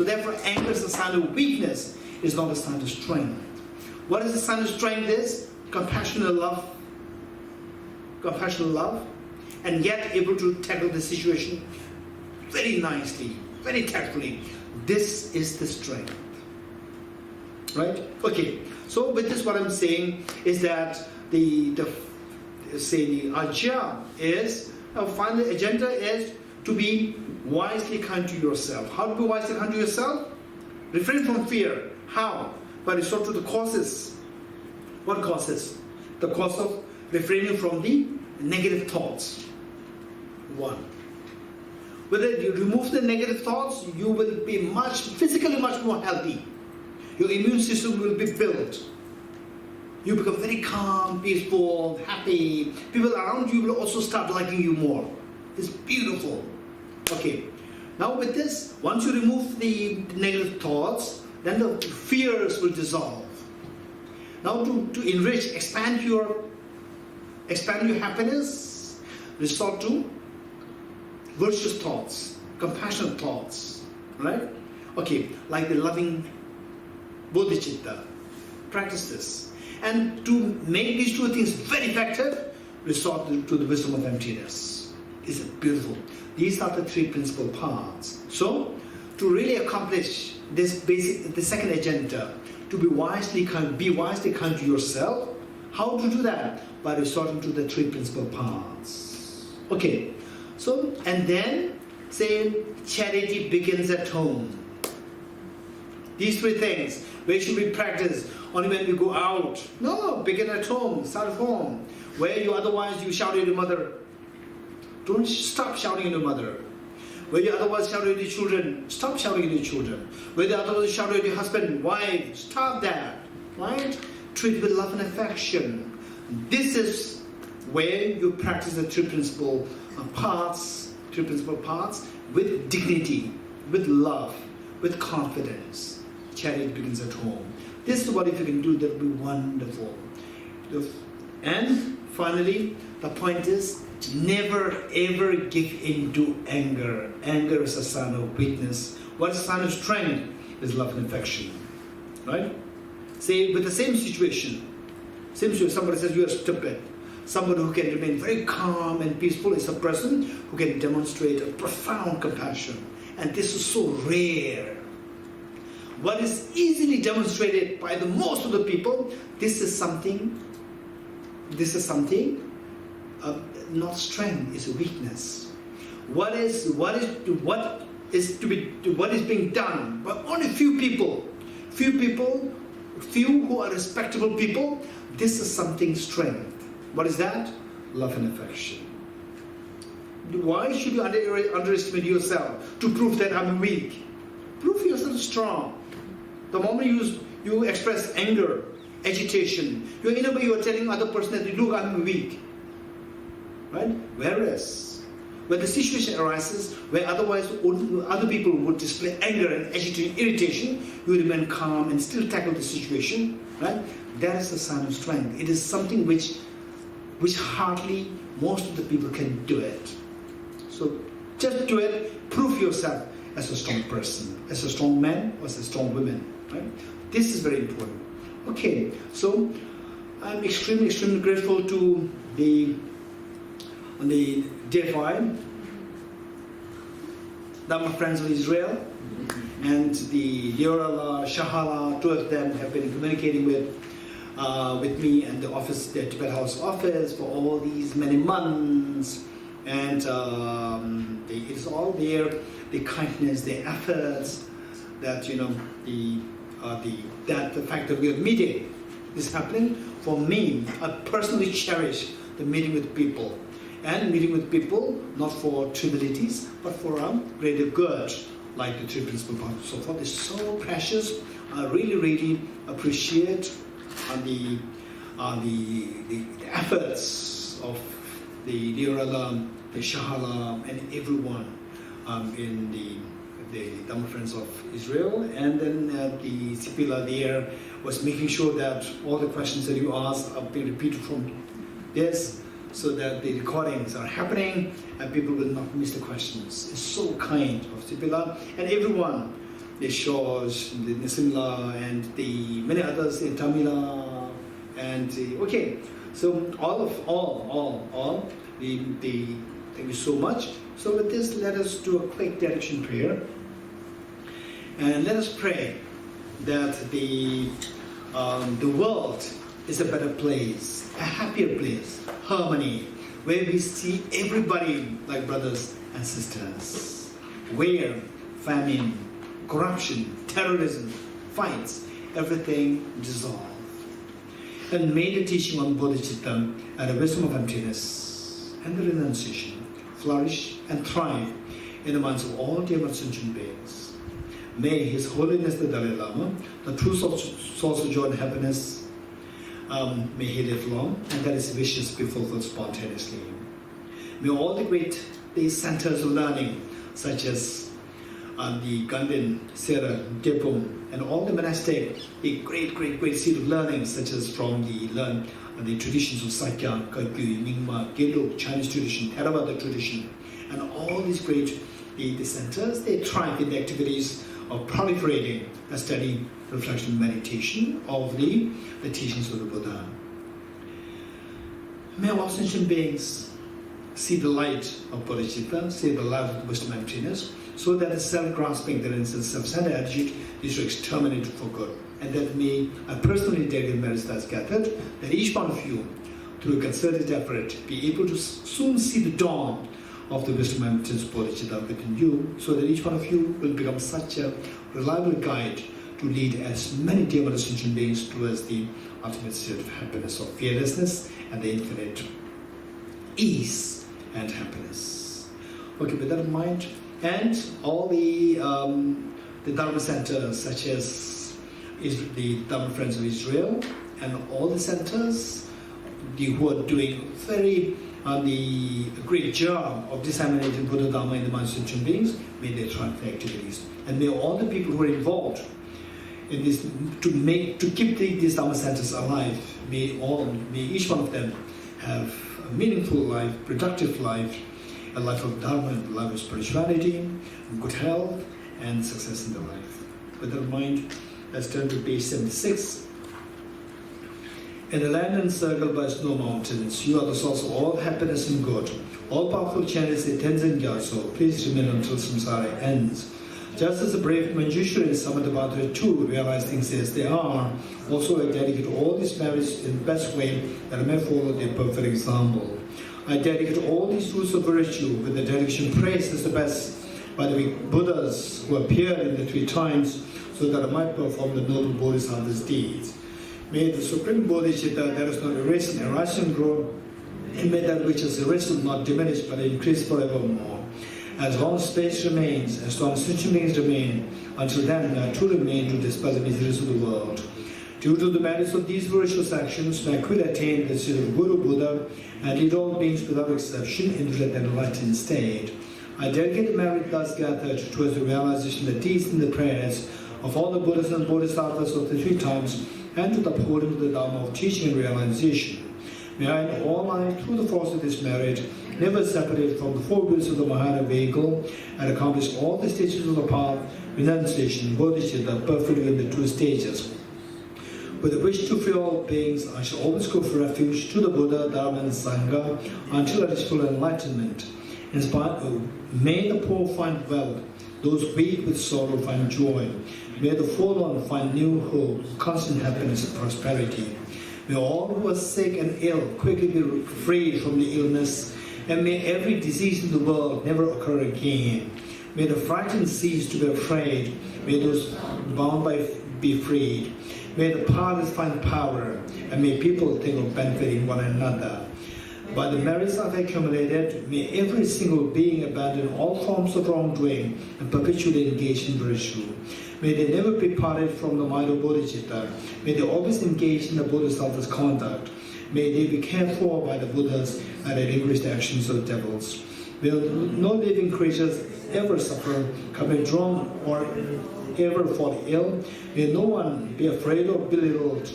So therefore, anger is a sign of weakness. It's not a sign of strength. What is the sign of strength is? Compassionate love. Compassionate love. And yet able to tackle the situation very nicely, very tactfully. This is the strength. Right? Okay. So with this, what I'm saying is that our job is, our final agenda is to be wisely kind to yourself. How to be wisely kind to yourself? Refrain from fear. How? By resort to the causes. What causes? The cause of refraining from the negative thoughts. One. Whether you remove the negative thoughts, you will be physically much more healthy. Your immune system will be built. You become very calm, peaceful, happy. People around you will also start liking you more. It's beautiful. Okay. Now with this, once you remove the negative thoughts, then the fears will dissolve. Now to enrich, expand your happiness, resort to virtuous thoughts, compassionate thoughts, right? Okay, like the loving bodhicitta. Practice this. And to make these two things very effective, resort to the wisdom of emptiness. Isn't it beautiful? These are the three principal parts. So, to really accomplish the second agenda, to be wisely kind to yourself. How to do that? By resorting to the three principal parts. Okay. So, and then say charity begins at home. These three things, where should we practice? Only when we go out. No, begin at home, start at home. Where you shout at your mother. Don't stop shouting at your mother. Where you otherwise shout at your children, stop shouting at your children. Where you otherwise shout at your husband, wife, stop that. Right? Treat with love and affection. This is where you practice the three principal parts with dignity, with love, with confidence. Charity begins at home. This is what if you can do, that will be wonderful. And finally, the point is, never ever give in to anger. Anger is a sign of weakness. What is a sign of strength? Is love and affection. Right? Say, with the same situation, somebody says you are stupid. Somebody who can remain very calm and peaceful is a person who can demonstrate a profound compassion. And this is so rare. What is easily demonstrated by the most of the people, this is something, not strength, is a weakness. What is being done by only few people who are respectable people, this is something strength. What is that? Love and affection. Why should you underestimate yourself to prove that I'm weak? Prove yourself strong. The moment you express anger, agitation, in a way you are telling other person that, look, I'm weak. Right? Whereas, when the situation arises where otherwise other people would display anger and agitation, irritation, you remain calm and still tackle the situation. Right? That is a sign of strength. It is something which hardly most of the people can do it. So just do it. Prove yourself as a strong person, as a strong man, or as a strong woman. Right? This is very important. Okay, so I'm extremely grateful to the DFI, Dharma Friends of Israel, and the Deorala, Shahala. Two of them have been communicating with me and the office, the Tibet House office, for all these many months, and it's all there. The kindness, the efforts, that the fact that we are meeting is happening. For me, I personally cherish the meeting with people, and meeting with people not for trivialities but for a greater good, like the three principal parts and so forth. Is so precious. I really appreciate the efforts of the Deorala, the Shahala, and everyone in the Dhamma Friends of Israel. And then the Sipila there was making sure that all the questions that you asked are being repeated from this, so that the recordings are happening and people will not miss the questions. It's so kind of Sipila and everyone. the Shores, the Nisimla, and the many others in Tamila, and okay. So all, the thank you so much. So with this, let us do a quick direction prayer, and let us pray that the world is a better place, a happier place, harmony, where we see everybody like brothers and sisters, where famine, corruption, terrorism, fights, everything dissolve. And may the teaching on bodhicitta and the wisdom of emptiness and the renunciation flourish and thrive in the minds of all dear sentient beings. May His Holiness the Dalai Lama, the true source of joy and happiness, may he live long, and that his wishes be fulfilled spontaneously. May all the great centers of learning, such as the Gandhin, Sera, Depum, and all the monastic, the great seat of learning, such as from the traditions of Sakya, Kagyu, Nyingma, Gelug, Chinese tradition, Theravada tradition, and all these great the centers, they thrive in the activities of proliferating a study, reflection, meditation of the teachings of the Buddha. May all sentient beings see the light of bodhicitta, see the light of wisdom and emptiness, so that the self-grasping, that is the self-centered attitude, is exterminated for good. And that may I personally dedicate merits that's gathered, that each one of you, through a concerted effort, be able to soon see the dawn of the wisdom and emptiness of bodhicitta within you, so that each one of you will become such a reliable guide to lead as many dear sentient beings towards the ultimate state of happiness, of fearlessness, and the infinite ease and happiness. Okay, with that in mind, and all the Dharma centers, such as the Dharma Friends of Israel, and all the centers who are doing very the great job of disseminating Buddha Dharma in the minds of sentient beings, may they thrive their activities, and may all the people who are involved in this to keep these Dharma centers alive, may each one of them have a meaningful life, productive life, a life of Dharma, a life of spirituality, good health, and success in their life. With that in mind, let's turn to page 76. In a land encircled by snow mountains, you are the source of all happiness and good. All powerful channels say Tenzin Gyatso, please remain until samsara ends. Just as the brave Manjushri and Samadhi too realize things as they are, also I dedicate all these merits in the best way that I may follow their perfect example. I dedicate all these rules of virtue with the dedication praised as the best by the Buddhas who appeared in the 3 times, so that I might perform the noble Bodhisattva's deeds. May the Supreme Bodhicitta that is not erased and arise and grow, and may that which is erased not diminish but increase forevermore. As long as space remains, as long as sentient beings remain, until then I truly remain to dispel the miseries of the world. Due to the merits of these virtuous actions, may I quickly attain the state of Guru Buddha and lead all beings without exception into that enlightened state. I dedicate the merit thus gathered towards the realization of the deeds and the prayers of all the Buddhas and Bodhisattvas of the 3 times, and to the upholding of the Dharma of teaching and realization. May I in all life, through the force of this merit, never separate from the 4 wheels of the Mahana vehicle, and accomplish all the stages of the path, renunciation, bodhicitta, perfectly in the 2 stages. With the wish to free all beings, I shall always go for refuge to the Buddha, Dharma, and Sangha until I reach full enlightenment. May the poor find wealth, those weak with sorrow find joy. May the forlorn find new hope, constant happiness and prosperity. May all who are sick and ill quickly be freed from the illness, and may every disease in the world never occur again. May the frightened cease to be afraid. May those bound be freed. May the powerless find power, and may people think of benefiting one another. By the merits I've accumulated, may every single being abandon all forms of wrongdoing and perpetually engage in virtue. May they never be parted from the mind of bodhicitta. May they always engage in the Bodhisattva's conduct. May they be cared for by the Buddhas and relinquish the actions of devils. May no living creatures ever suffer, come drawn, or ever fall ill. May no one be afraid or belittled,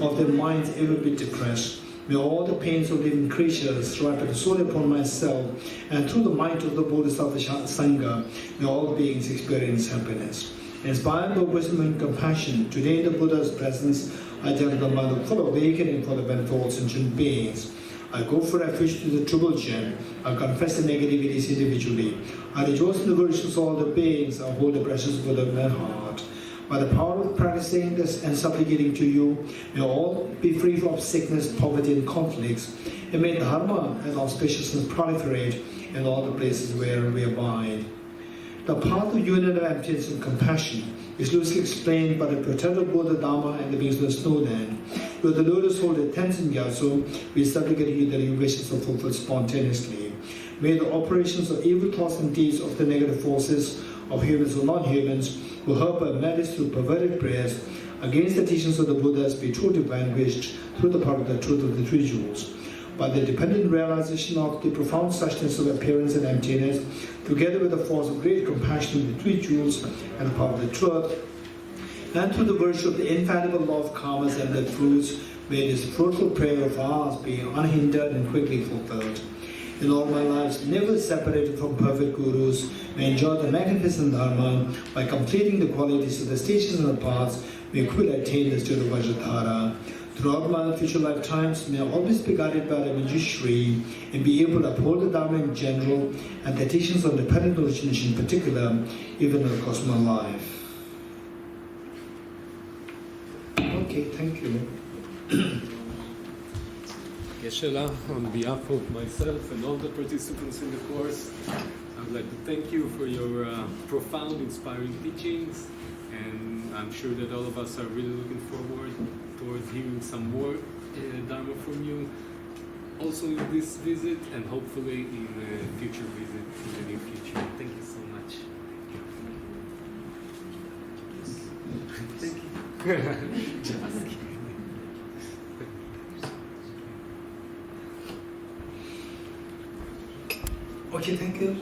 of their minds ever be depressed. May all the pains of living creatures ripen solely upon myself, and through the might of the Bodhisattva Sangha, may all beings experience happiness. Inspired by wisdom and compassion, today in the Buddha's presence, I tell the mother full awakening for the benefit of all sentient beings. I go for refuge to the triple gem. I confess the negativities individually. I rejoice in the virtues of all the beings. I hold the precious Buddha in my heart. By the power of practicing this and supplicating to you, may all be free from sickness, poverty, and conflicts, and may dharma and auspiciousness proliferate in all the places where we abide. The path of union of emptiness and compassion is loosely explained by the protector of both the Dharma and the beings of the snowland. With the lotus hold the Tenzin Gyatso, we supplicate you that your wishes are fulfilled spontaneously. May the operations of evil thoughts and deeds of the negative forces of humans or non-humans who help our merits through perverted prayers against the teachings of the Buddhas be totally vanquished through the power of the truth of the three jewels. By the dependent realization of the profound suchness of appearance and emptiness, together with the force of great compassion of the three jewels and the power of the truth, and through the virtue of the infallible law of karmas and their fruits, may this fruitful prayer of ours be unhindered and quickly fulfilled. In all my lives, never separated from perfect gurus, may enjoy the magnificent Dharma by completing the qualities of the stations and the paths, may quickly attain the state of Vajradhara. Throughout my future lifetimes, may I always be guided by the Manjushri and be able to uphold the Dharma in general and the teachings on dependent origination in particular, even in the course of my life. Okay, thank you. Geshe, on behalf of myself and all the participants in the course, I would like to thank you for your profound, inspiring teachings, and I'm sure that all of us are really looking forward towards hearing some more Dharma from you, also in this visit and hopefully in a future visit in the near future. Thank you so much. Thank you. Just kidding. Okay, thank you.